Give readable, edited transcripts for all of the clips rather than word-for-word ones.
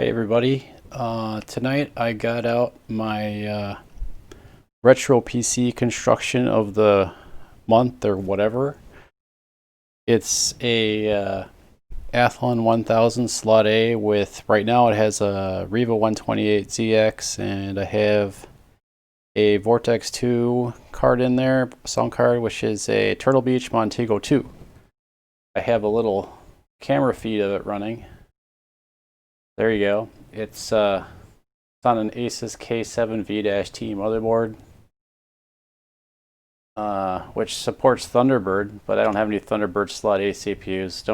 Hey everybody, tonight I got out my retro PC construction of the month or whatever. It's a Athlon 1000 slot A with, right now it has a Riva 128ZX, and I have a Vortex 2 card in there, sound card, which is a Turtle Beach Montego 2. I have a little camera feed of it running. There you go. It's on an Asus K7V-T motherboard, which supports Thunderbird, but I don't have any Thunderbird slot A CPUs.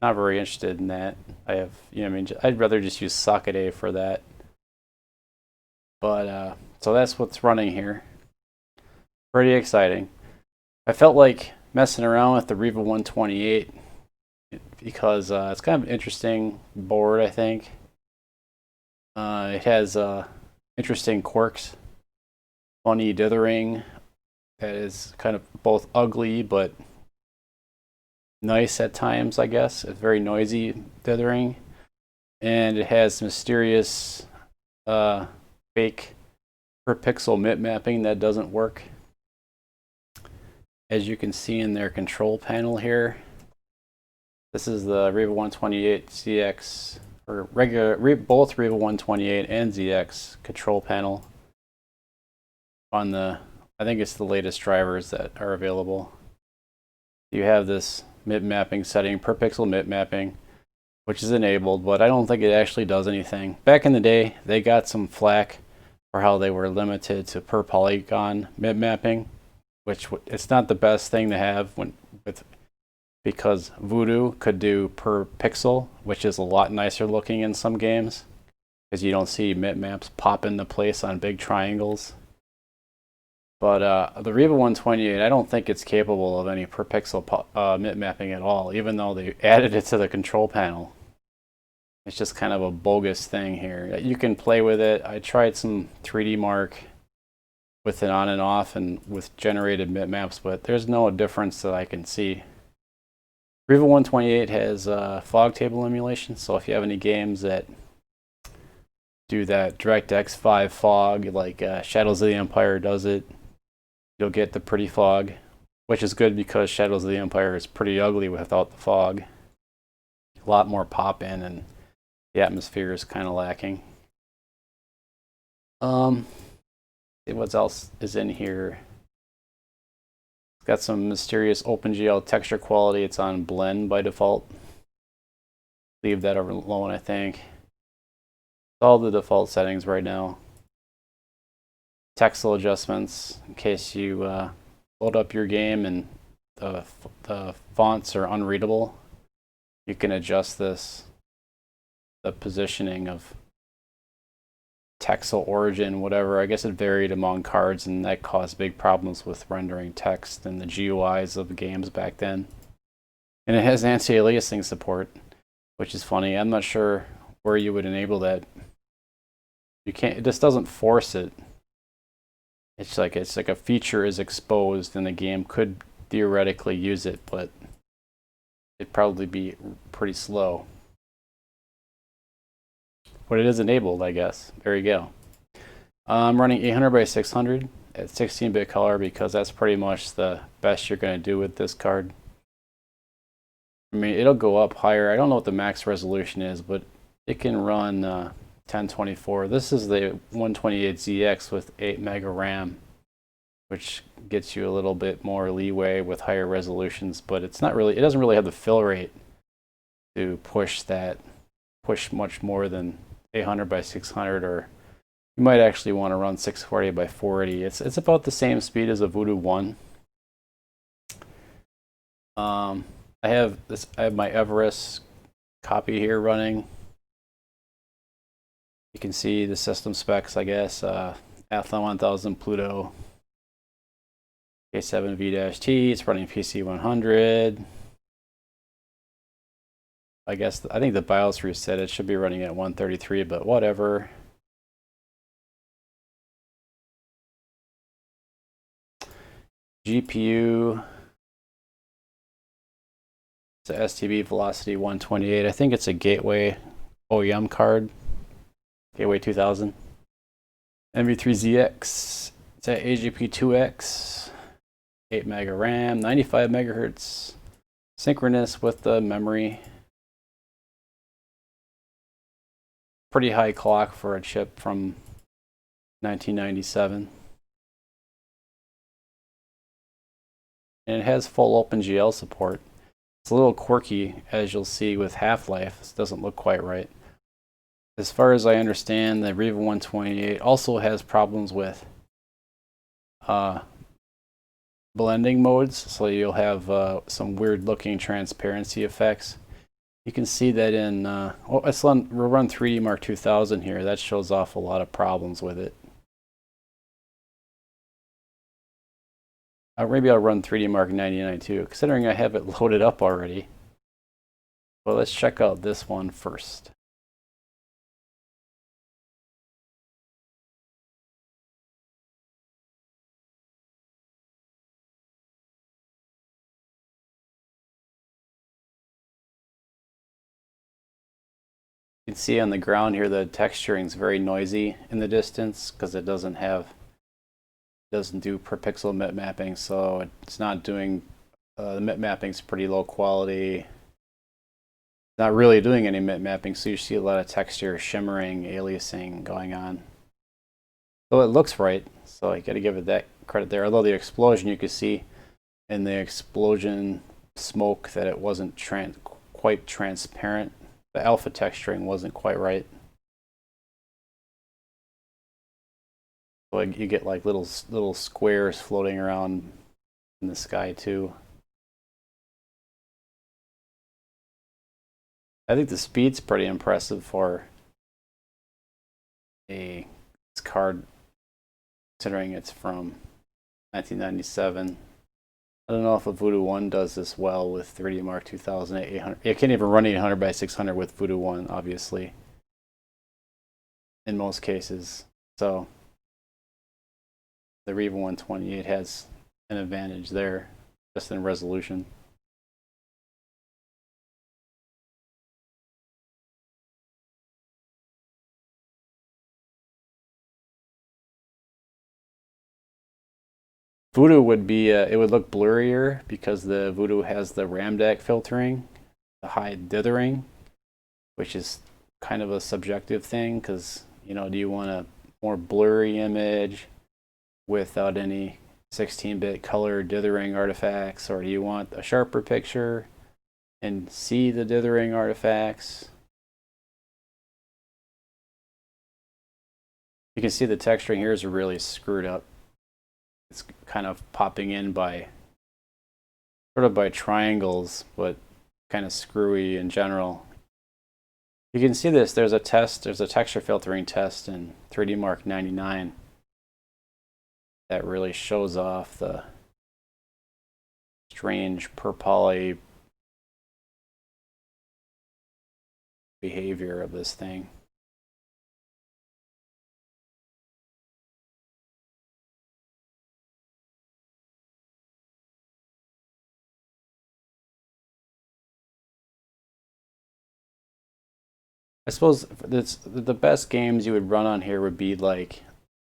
Not very interested in that. I have, I'd rather just use socket A for that. But so that's what's running here. Pretty exciting. I felt like messing around with the Riva 128 because it's kind of an interesting board, I think. It has interesting quirks, funny dithering that is kind of both ugly but nice at times, I guess. It's very noisy dithering. And it has mysterious fake per pixel mip mapping that doesn't work. As you can see in their control panel here, this is the Riva 128 ZX, or both Riva 128 and ZX control panel on the, I think it's the latest drivers that are available. You have this mip mapping setting, per pixel mip mapping, which is enabled, but I don't think it actually does anything. Back in the day, they got some flack for how they were limited to per polygon mip mapping, which it's not the best thing to have because Voodoo could do per pixel, which is a lot nicer looking in some games because you don't see mip maps pop into place on big triangles. But the Riva 128, I don't think it's capable of any per pixel mip mapping at all, even though they added it to the control panel. It's just kind of a bogus thing here. You can play with it. I tried some 3D Mark with it on and off and with generated mip maps, but there's no difference that I can see. Riva 128 has fog table emulation, so if you have any games that do that DirectX 5 fog, like Shadows of the Empire does it, you'll get the pretty fog, which is good because Shadows of the Empire is pretty ugly without the fog. A lot more pop in, and the atmosphere is kind of lacking. See what else is in here. It's got some mysterious OpenGL texture quality. It's on blend by default. Leave that alone, I think. All the default settings right now. Textile adjustments, in case you load up your game and the fonts are unreadable. You can adjust the positioning of textile origin, whatever. I guess it varied among cards, and that caused big problems with rendering text and the GUIs of the games back then. And it has anti-aliasing support, which is funny. I'm not sure where you would enable that. You can't. It just doesn't force it. It's like a feature is exposed, and the game could theoretically use it, but it'd probably be pretty slow. But it is enabled, I guess. There you go. I'm running 800 by 600 at 16-bit color because that's pretty much the best you're going to do with this card. I mean, it'll go up higher. I don't know what the max resolution is, but it can run 1024. This is the 128ZX with 8 mega RAM, which gets you a little bit more leeway with higher resolutions, but it doesn't really have the fill rate to push much more than 800 by 600, or you might actually want to run 640 by 480. It's about the same speed as a Voodoo 1. I have my Everest copy here running. You can see the system specs, I guess. Athlon 1000 Pluto K7V-T. It's running PC 100. I think the BIOS reset, it should be running at 133, but whatever. GPU, it's a STB Velocity 128. I think it's a Gateway OEM card. Gateway 2000. NV3ZX. It's at AGP2X. 8 mega RAM, 95 megahertz. Synchronous with the memory. Pretty high clock for a chip from 1997. And it has full OpenGL support. It's a little quirky, as you'll see with Half-Life. This doesn't look quite right. As far as I understand, the RIVA 128 also has problems with blending modes, so you'll have some weird looking transparency effects. You can see that in, we'll run 3D Mark 2000 here. That shows off a lot of problems with it. Maybe I'll run 3D Mark 99 too, considering I have it loaded up already. Well, let's check out this one first. You can see on the ground here the texturing is very noisy in the distance because it doesn't do per pixel mip mapping, so it's not doing the mip mapping is pretty low quality. Not really doing any mip mapping, so you see a lot of texture, shimmering, aliasing going on. So it looks right, so you got to give it that credit there. Although the explosion, you could see in the explosion smoke that it wasn't quite transparent. The alpha texturing wasn't quite right. So you get like little squares floating around in the sky too. I think the speed's pretty impressive for a card, considering it's from 1997. I don't know if a Voodoo 1 does this well with 3D Mark 2000 at 800. It can't even run 800 by 600 with Voodoo 1, obviously, in most cases. So the RIVA 128 has an advantage there, just in resolution. Voodoo would be, it would look blurrier because the Voodoo has the Ramdeck filtering, the high dithering, which is kind of a subjective thing because, you know, do you want a more blurry image without any 16-bit color dithering artifacts, or do you want a sharper picture and see the dithering artifacts? You can see the texturing here is really screwed up. It's kind of popping in by triangles, but kind of screwy in general. You can see this. There's a texture filtering test in 3D Mark 99 that really shows off the strange per poly behavior of this thing. I suppose the best games you would run on here would be like,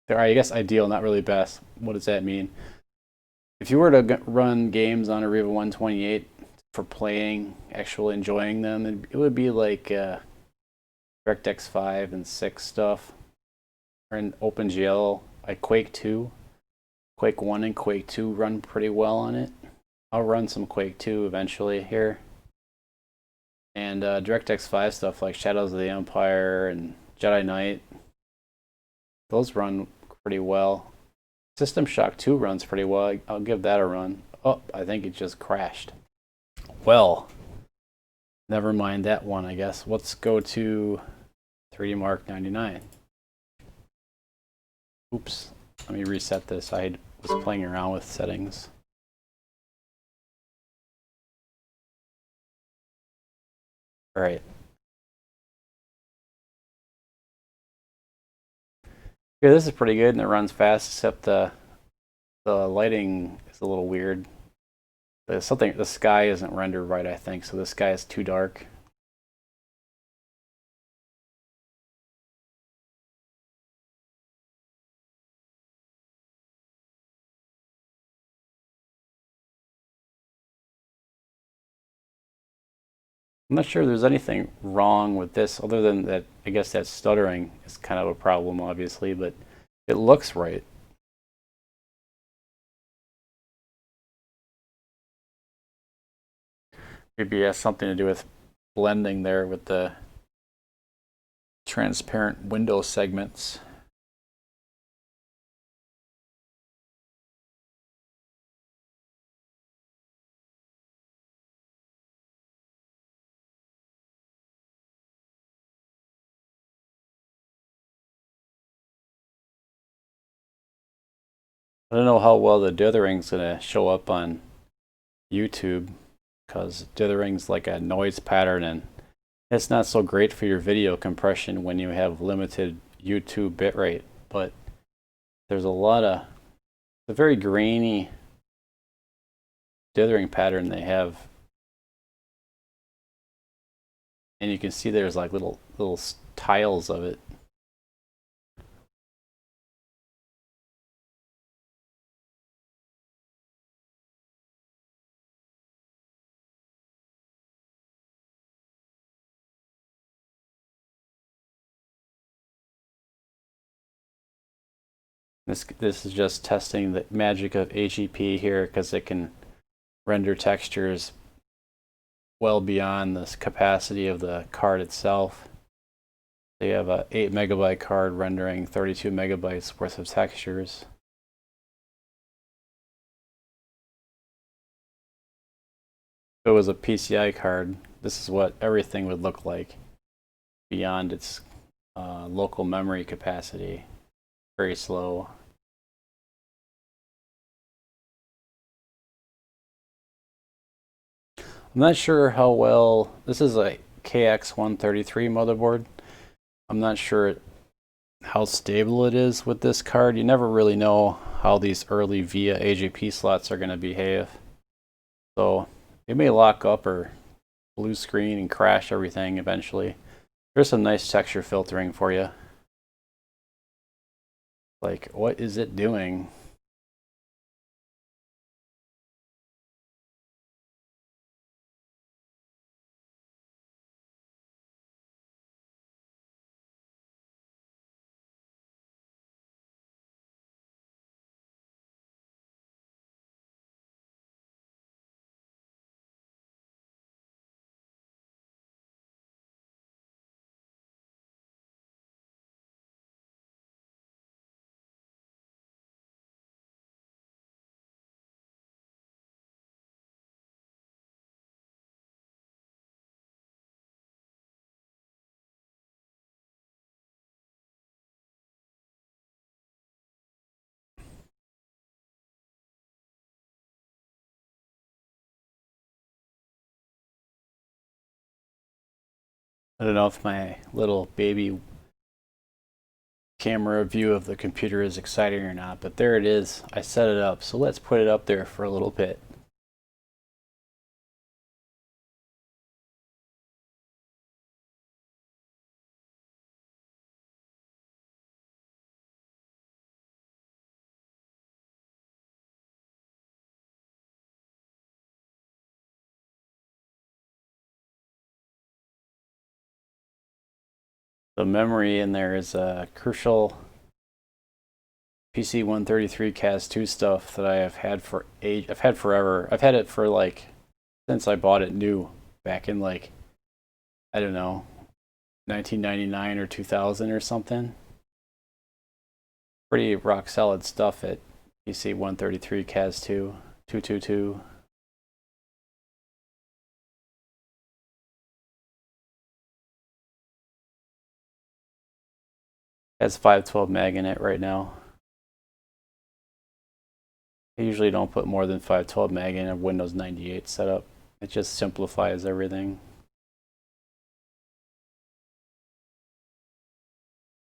they're, I guess, ideal, not really best. What does that mean? If you were to run games on a RIVA 128 for playing, actually enjoying them, it would be like DirectX 5 and 6 stuff, or in OpenGL, like Quake 2. Quake 1 and Quake 2 run pretty well on it. I'll run some Quake 2 eventually here. And DirectX 5 stuff like Shadows of the Empire and Jedi Knight, those run pretty well. System Shock 2 runs pretty well. I'll give that a run. Oh, I think it just crashed. Well, never mind that one, I guess. Let's go to 3D Mark 99. Oops, let me reset this. I was playing around with settings. All right. Yeah, this is pretty good and it runs fast, except the lighting is a little weird. But the sky isn't rendered right, I think, so the sky is too dark. I'm not sure there's anything wrong with this other than that. I guess that stuttering is kind of a problem, obviously, but it looks right. Maybe it has something to do with blending there with the transparent window segments. I don't know how well the dithering's gonna show up on YouTube because dithering's like a noise pattern and it's not so great for your video compression when you have limited YouTube bitrate. But there's a very grainy dithering pattern they have, and you can see there's like little tiles of it. This is just testing the magic of AGP here because it can render textures well beyond the capacity of the card itself. So you have a 8 megabyte card rendering 32 megabytes worth of textures. If it was a PCI card, this is what everything would look like beyond its local memory capacity. Very slow. I'm not sure how well, this is a KX133 motherboard. I'm not sure how stable it is with this card. You never really know how these early VIA AGP slots are going to behave. So it may lock up or blue screen and crash everything eventually. There's some nice texture filtering for you. Like, what is it doing? I don't know if my little baby camera view of the computer is exciting or not, but there it is. I set it up, so let's put it up there for a little bit. The memory in there is crucial PC133 CAS2 stuff that I have had for I've had forever. I've had it for like since I bought it new back in like, I don't know, 1999 or 2000 or something. Pretty rock solid stuff at PC133 CAS2 222. Has 512 meg in it right now. I usually don't put more than 512 meg in a Windows 98 setup. It just simplifies everything.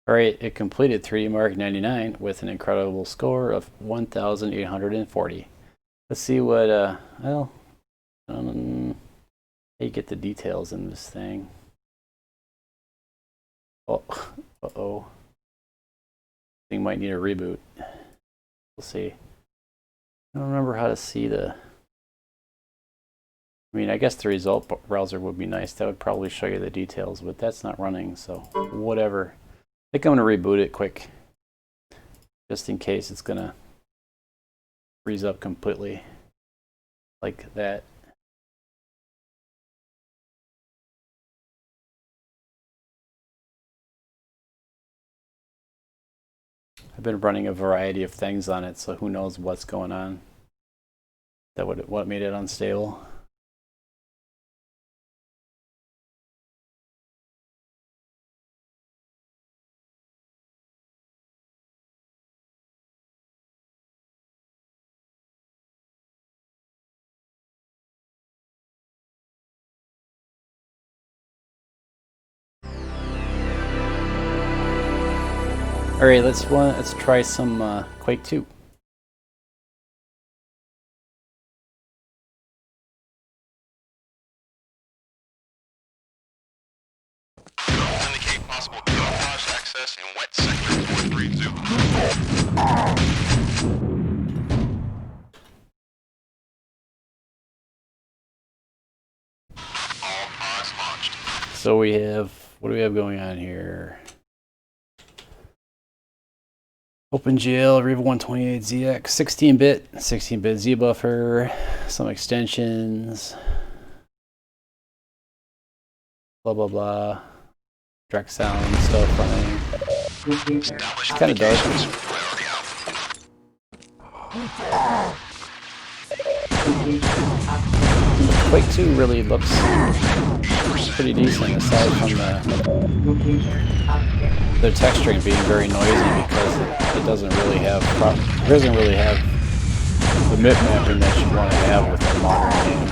Alright, it completed 3D Mark 99 with an incredible score of 1,840. Let's see what, well, how you get the details in this thing. Oh, uh-oh. Thing might need a reboot. We'll see. I don't remember how to see the I mean, I guess the result browser would be nice. That would probably show you the details, but that's not running, so whatever. I think I'm going to reboot it quick, just in case it's going to freeze up completely like that. I've been running a variety of things on it, so who knows what's going on. That what made it unstable. All right, let's try some Quake 2. Indicate possible camouflage access in wet sector 432. All pods launched. So we have, what do we have going on here? OpenGL, Riva 128ZX, 16-bit Z buffer, some extensions, blah blah blah, direct sound stuff running. It's kind of dark. Quake 2 really looks pretty decent, aside from the texturing being very noisy because it doesn't really have the mip mapping that you want to have with a modern game.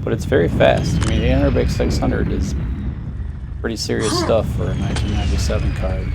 But it's very fast. I mean, the 800x600 is pretty serious stuff for a 1997 card.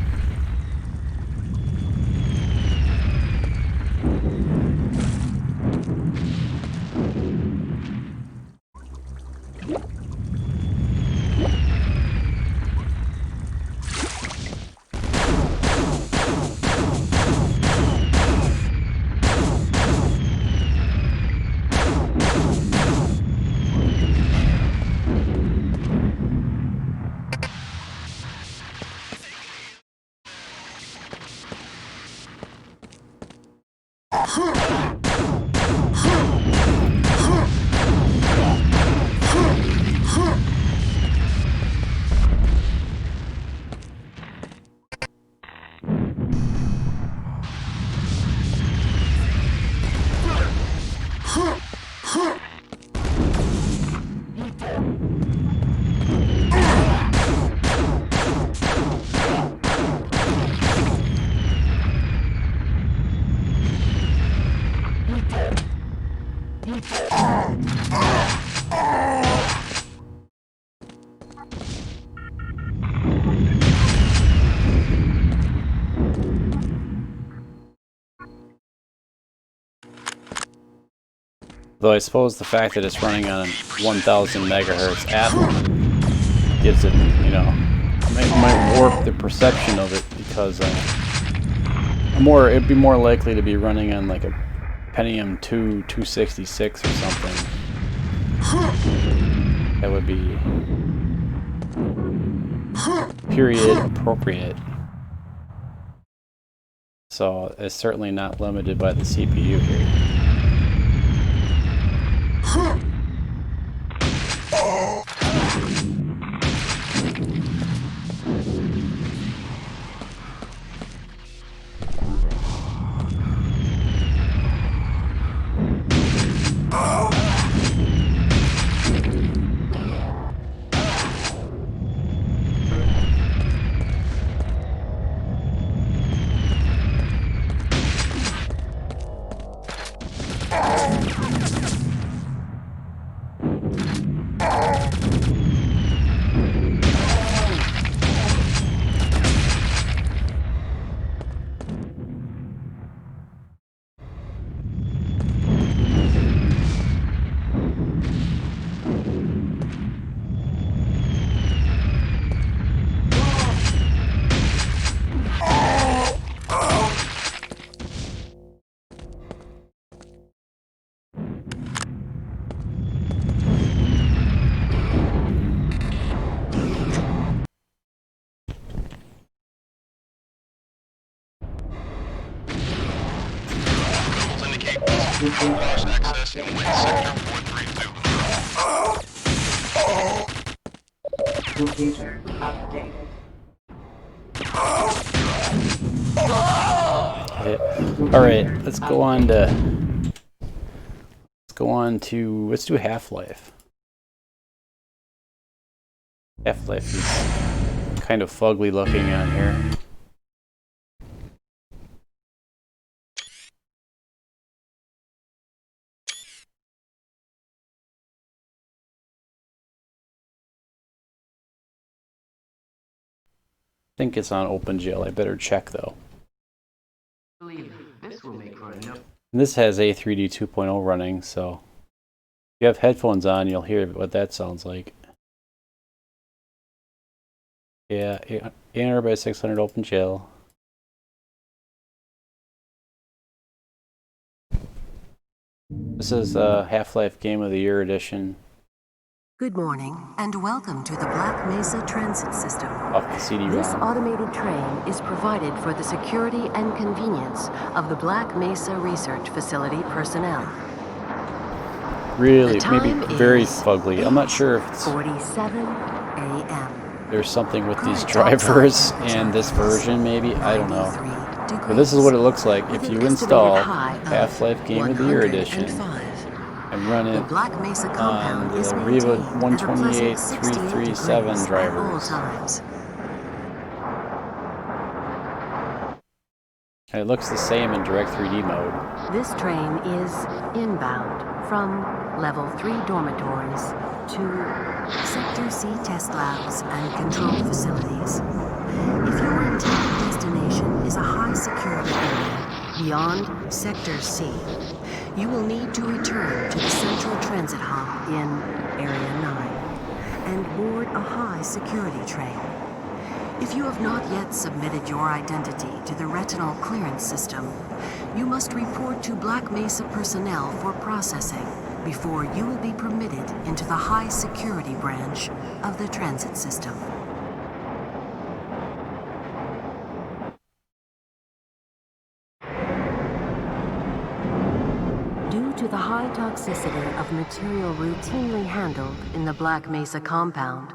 Though I suppose the fact that it's running on 1000 megahertz Apple gives it, you know, might warp the perception of it because it'd be more likely to be running on like a Pentium 2 266 or something. That would be period appropriate. So it's certainly not limited by the CPU here. camouflage access in wet sector 432. Computer updated. Okay. All right, let's go on to let's do Half-Life. Half-Life is kind of fugly looking on here. I think it's on OpenGL. I better check though. This will make for enough. And this has A3D 2.0 running, so if you have headphones on, you'll hear what that sounds like. Yeah, 800 by 600 OpenGL. This is Half-Life Game of the Year edition. Good morning, and welcome to the Black Mesa Transit System. Off the CD-ROM. This automated train is provided for the security and convenience of the Black Mesa Research Facility personnel. Really, The maybe time very is fugly. I'm not sure if it's, 47 a.m. there's something with these Current drivers oxide and this temperatures, version, maybe. I don't know. 93 But this is what it looks like with if an you estimated install high of Half-Life Game of the Year edition 105. and run The it Black Mesa on compound is the Riva maintained at a pleasant 128 68 337 degrees at all drivers. times. And it looks the same in direct 3D mode. This train is inbound from Level 3 dormitories to Sector C test labs and control facilities. If your intended destination is a high security area beyond Sector C, you will need to return to the central transit hub in Area 9 and board a high security train. If you have not yet submitted your identity to the retinal clearance system, you must report to Black Mesa personnel for processing before you will be permitted into the high security branch of the transit system. Due to the high toxicity of material routinely handled in the Black Mesa compound,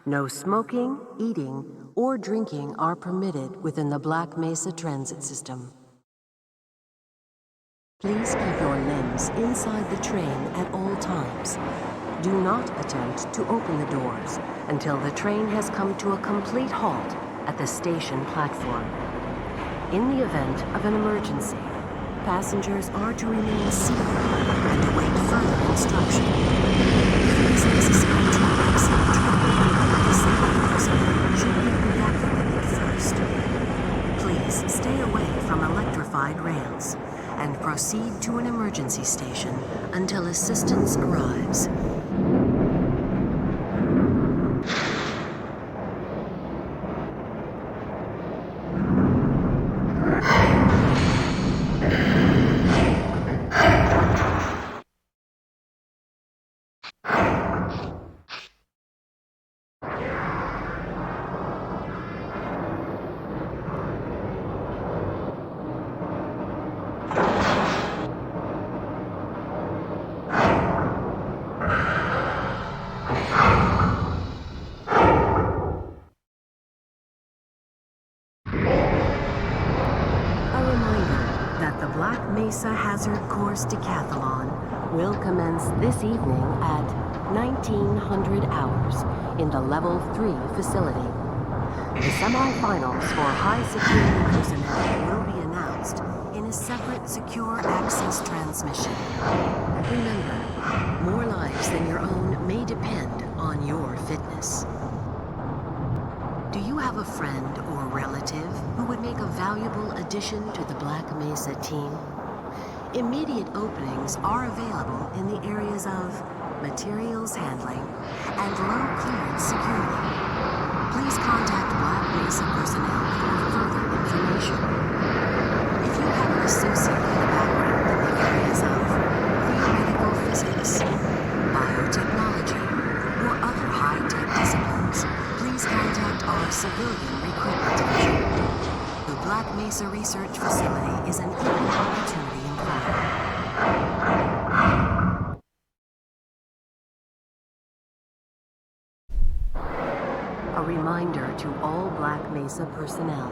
no smoking, eating, or drinking are permitted within the Black Mesa transit system. Please keep your limbs inside the train at all times. Do not attempt to open the doors until the train has come to a complete halt at the station platform. In the event of an emergency, passengers are to remain seated and await further instruction. If it is necessary to exit the train, disabled personnel should be evacuated first. Please stay away from electrified rails and proceed to an emergency station until assistance arrives. Black Mesa Hazard Course Decathlon will commence this evening at 1900 hours in the Level 3 facility. The semi-finals for high security personnel will be announced in a separate secure access transmission. Remember, more lives than your own may depend on your fitness. Do you have a friend or relative who would make a valuable addition to the Black Mesa team? Immediate openings are available in the areas of materials handling and low clearance security. Please contact Black Mesa personnel for further information. If you have an associate with a background in the areas of theoretical physics, biotechnology, or other high-tech disciplines, please contact our civilian recruitment division. The Black Mesa Research Facility is an equal opportunity employer. reminder to all Black Mesa personnel.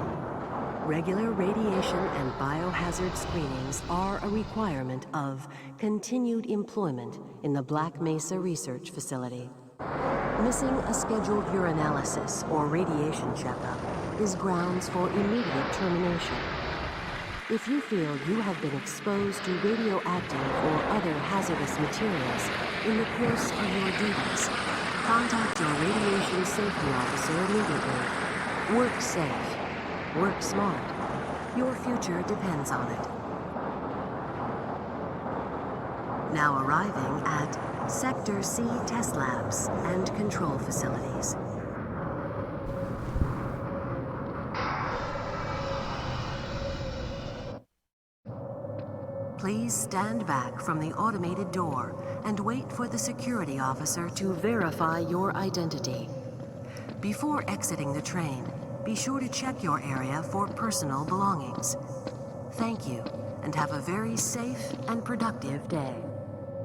Regular radiation and biohazard screenings are a requirement of continued employment in the Black Mesa Research Facility. Missing a scheduled urinalysis or radiation checkup is grounds for immediate termination. If you feel you have been exposed to radioactive or other hazardous materials in the course of your duties, contact your radiation safety officer immediately. Work safe. Work smart. Your future depends on it. Now arriving at Sector C test labs and control facilities. Please stand back from the automated door and wait for the security officer to verify your identity. Before exiting the train, be sure to check your area for personal belongings. Thank you, and have a very safe and productive day.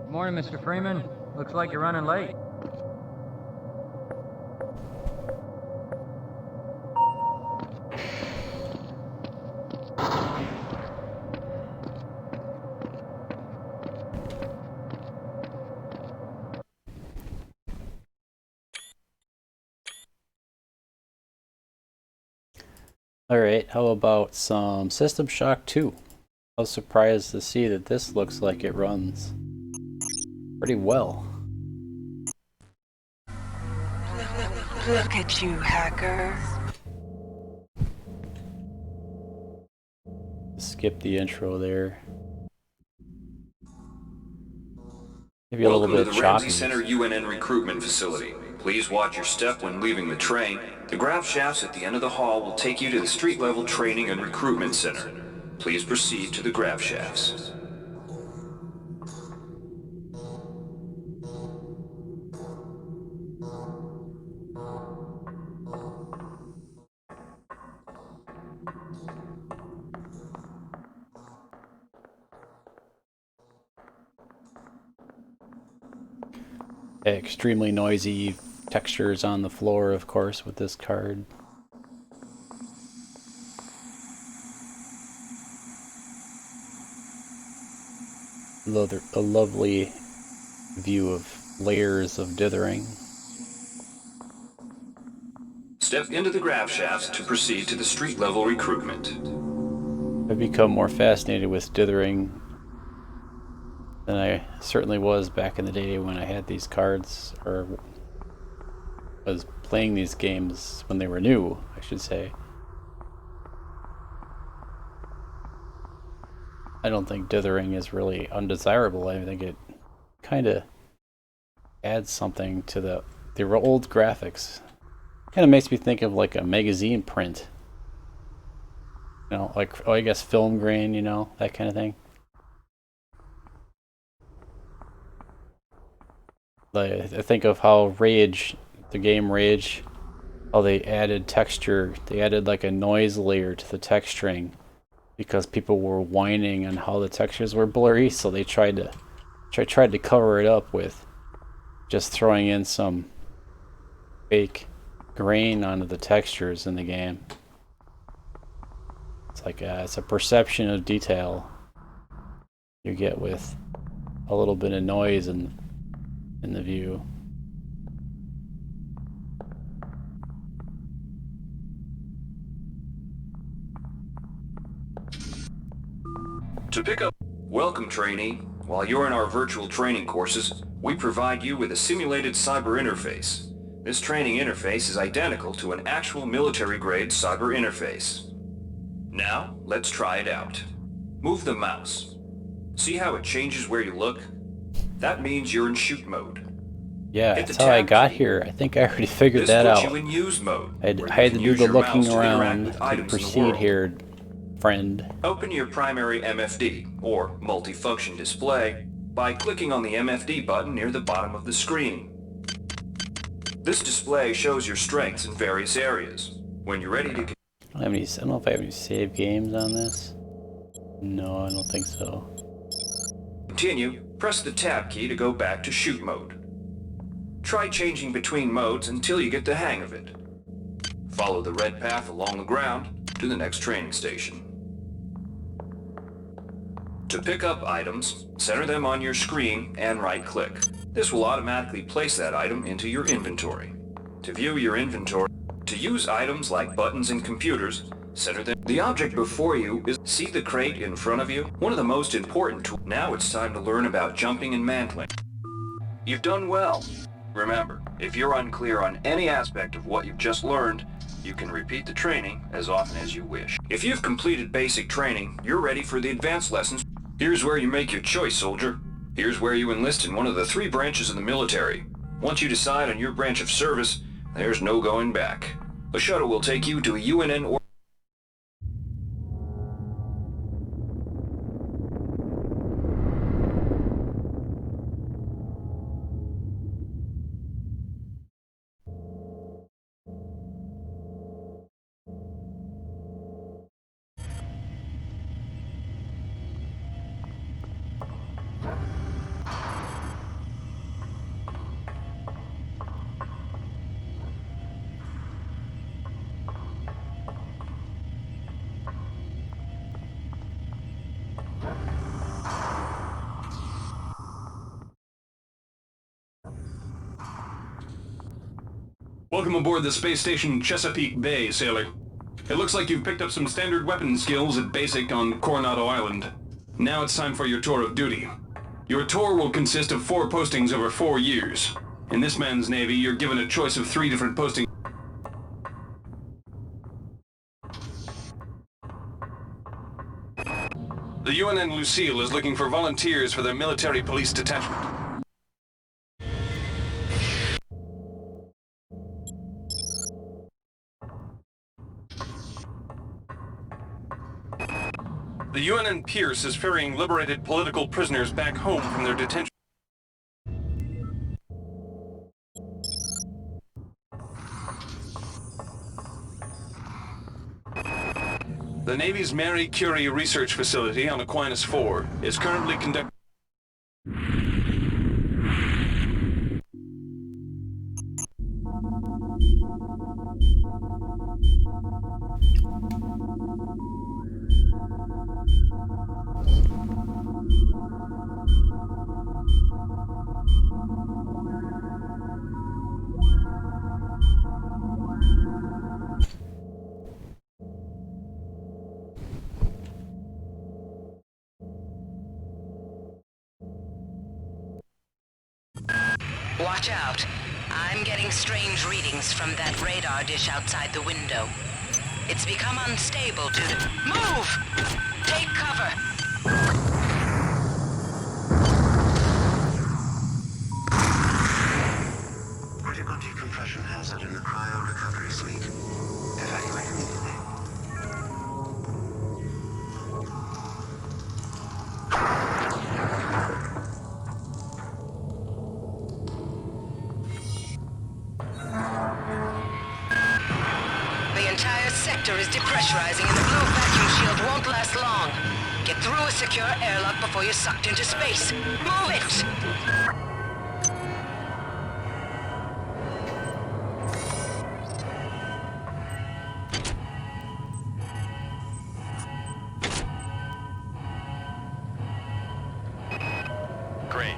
Good morning, Mr. Freeman. Looks like you're running late. Alright, how about some System Shock 2? I was surprised to see that this looks like it runs pretty well. Look at you, hacker. Skip the intro there. Maybe a Welcome little to bit the Ramsey choppy. Center UNN recruitment facility. Please watch your step when leaving the train. The grav shafts at the end of the hall will take you to the street-level training and recruitment center. Please proceed to the grav shafts. Extremely noisy textures on the floor, of course, with this card. A lovely view of layers of dithering. Step into the grav shafts to proceed to the street-level recruitment. I've become more fascinated with dithering than I certainly was back in the day when I had these cards, or was playing these games when they were new, I should say. I don't think dithering is really undesirable. I think it kind of adds something to the old graphics. Kind of makes me think of like a magazine print. You know, like, oh, I guess film grain, you know, that kind of thing. I think of how Rage, the game Rage, how they added texture. They added like a noise layer to the texturing because people were whining on how the textures were blurry, so they tried to cover it up with just throwing in some fake grain onto the textures in the game. It's like it's a perception of detail you get with a little bit of noise in the view. To pick up, welcome trainee. While you're in our virtual training courses, we provide you with a simulated cyber interface. This training interface is identical to an actual military-grade cyber interface. Now, let's try it out. Move the mouse. See how it changes where you look? That means you're in shoot mode. Yeah, Hit the that's how I tab got key. here. I think I already figured This that puts out. you in use mode. I where you had to can do use the your mouse looking to interact around with to items in the proceed world. here, friend. Open your primary MFD, or multifunction display, by clicking on the MFD button near the bottom of the screen. This display shows your strengths in various areas. When you're ready to I don't know if I have any save games on this. No, I don't think so. continue, press the tab key to go back to shoot mode. Try changing between modes until you get the hang of it. Follow the red path along the ground to the next training station. To pick up items, center them on your screen and right-click. This will automatically place that item into your inventory. To view your inventory, to use items like buttons in computers, center them. The object before you is, see the crate in front of you? One of the most important tools. Now it's time to learn about jumping and mantling. You've done well. Remember, if you're unclear on any aspect of what you've just learned, you can repeat the training as often as you wish. If you've completed basic training, you're ready for the advanced lessons. Here's where you make your choice, soldier. Here's where you enlist in one of the 3 branches of the military. Once you decide on your branch of service, there's no going back. A shuttle will take you to a UNN or Welcome aboard the space station Chesapeake Bay, sailor. It looks like you've picked up some standard weapon skills at basic on Coronado Island. Now it's time for your tour of duty. Your tour will consist of 4 postings over 4 years. In this man's Navy, you're given a choice of 3 different postings. The UNN Lucille is looking for volunteers for their military police detachment. The UNN Pierce is ferrying liberated political prisoners back home from their detention. The Navy's Marie Curie Research Facility on Aquinas 4 is currently conducting. Watch out. I'm getting strange readings from that radar dish outside the window. It's become unstable due to... Move! Take cover! Critical decompression hazard in the cryo recovery suite. Evacuate immediately. The entire sector is depressurizing and the blue vacuum shield won't last long. Get through a secure airlock before you're sucked into space. Move it! Great.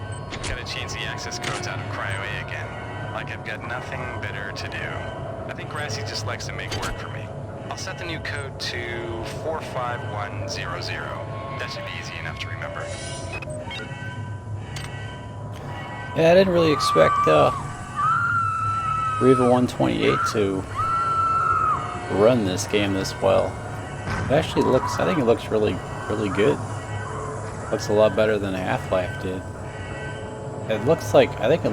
Gotta change the access codes out of Cryo A again. Like I've got nothing better to do. I think Grassy just likes to make work for me. I'll set the new code to 45100. That should be easy enough to remember. Yeah, I didn't really expect RIVA 128 to run this game this well. It actually looks, I think it looks really good. Looks a lot better than Half Life did. It looks like, I think it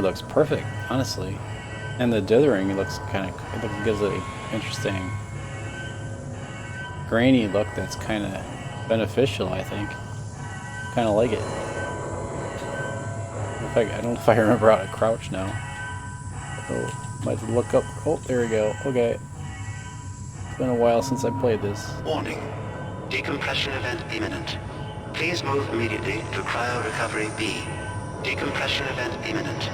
looks perfect, honestly. And the dithering, it looks kind of, it gives it an interesting grainy look that's kind of beneficial, I think. Kind of like it. I don't know if I remember how to crouch now. Oh, might have to look up. Oh, there we go. Okay. It's been a while since I played this. Warning. Decompression event imminent. Please move immediately to cryo recovery B. Decompression event imminent.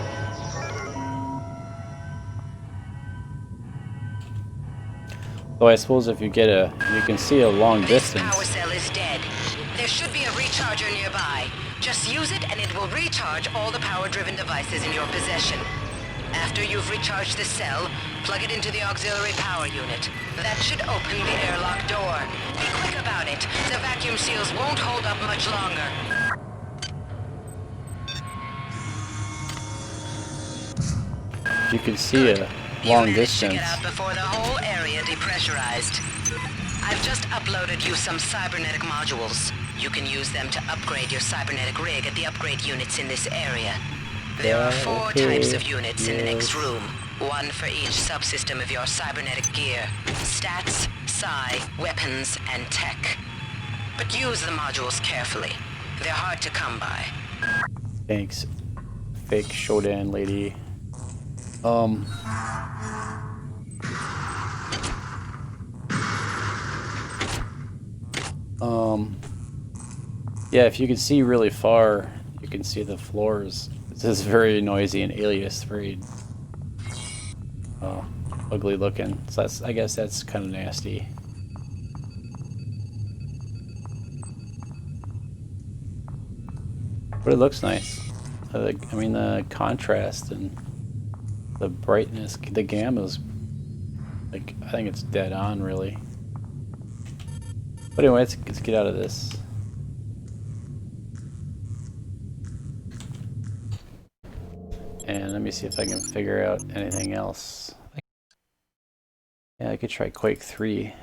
So I suppose if you get you can see a long This distance. power cell is dead. There should be a recharger nearby. Just use it and it will recharge all the power-driven devices in your possession. After you've recharged the cell, plug it into the auxiliary power unit. That should open the airlock door. Be quick about it. The vacuum seals won't hold up much longer. You can see a long distance. Get out before the whole area depressurized. I've just uploaded you some cybernetic modules. You can use them to upgrade your cybernetic rig at the upgrade units in this area. There are 4 types of units in the next room. 1 for each subsystem of your cybernetic gear. Stats, psi, weapons, and tech. But use the modules carefully. They're hard to come by. Thanks, fake Shodan lady. Yeah, if you can see really far, you can see the floors. This is very noisy and alias, very ugly looking. So that's, I guess that's kind of nasty. But it looks nice. I mean, the contrast and the brightness, the gamma's like, I think it's dead on, really. But anyway, let's get out of this. And let me see if I can figure out anything else. Yeah, I could try Quake 3.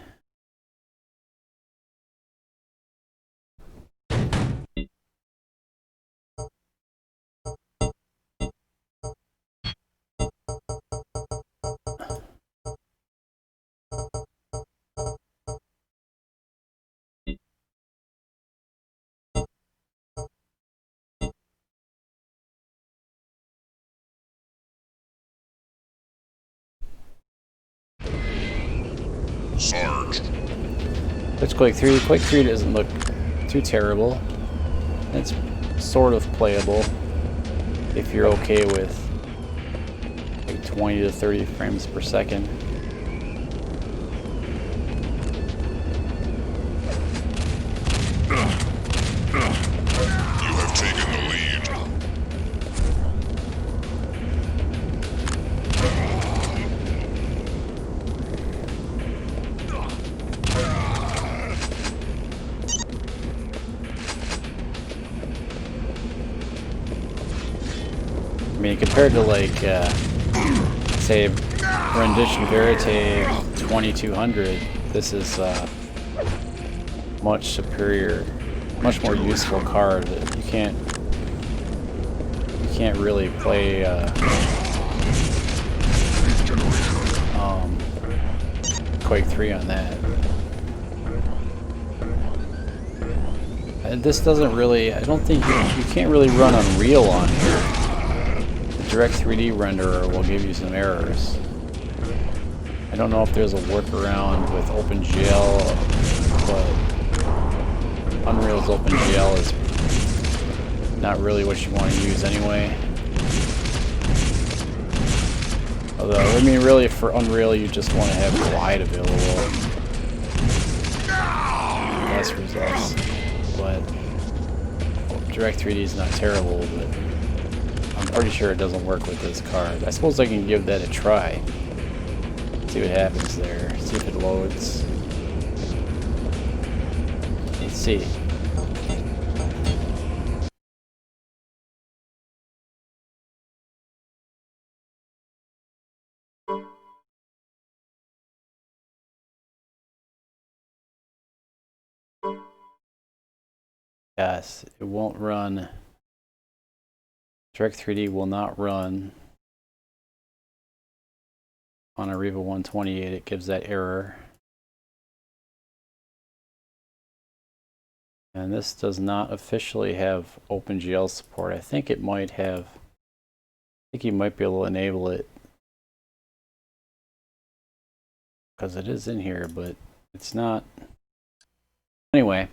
Sarge. It's Quake 3. Quake 3 doesn't look too terrible. It's sort of playable if you're okay with like 20 to 30 frames per second. You have taken the lead. I mean, compared to like, say, Rendition Verite 2200, this is much superior, much more useful card. You can't really play Quake 3 on that. And this doesn't really, I don't think you can't really run Unreal on here. Direct 3D renderer will give you some errors. I don't know if there's a workaround with OpenGL, but Unreal's OpenGL is not really what you want to use anyway. Although, I mean, really for Unreal you just want to have Glide available. Less results. But Direct 3D is not terrible, but I'm pretty sure it doesn't work with this card. I suppose I can give that a try. See what happens there. See if it loads. Let's see. Yes, it won't run. Direct 3D will not run on a RIVA 128. It gives that error. And this does not officially have OpenGL support. I think it might have. I think you might be able to enable it because it is in here, but it's not. Anyway,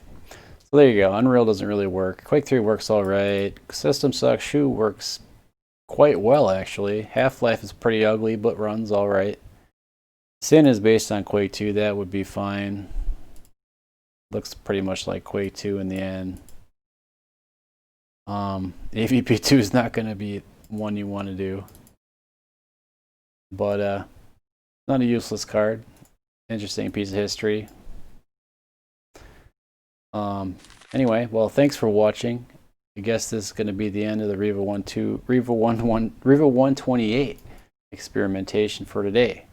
so there you go. Unreal doesn't really work. Quake 3 works all right. System Sucks Shoe works quite well, actually. Half Life is pretty ugly, but runs all right. Sin is based on Quake 2. That would be fine. Looks pretty much like Quake 2 in the end. AVP2 is not going to be one you want to do. But not a useless card. Interesting piece of history. Anyway, well, thanks for watching. I guess this is going to be the end of the RIVA 128 experimentation for today.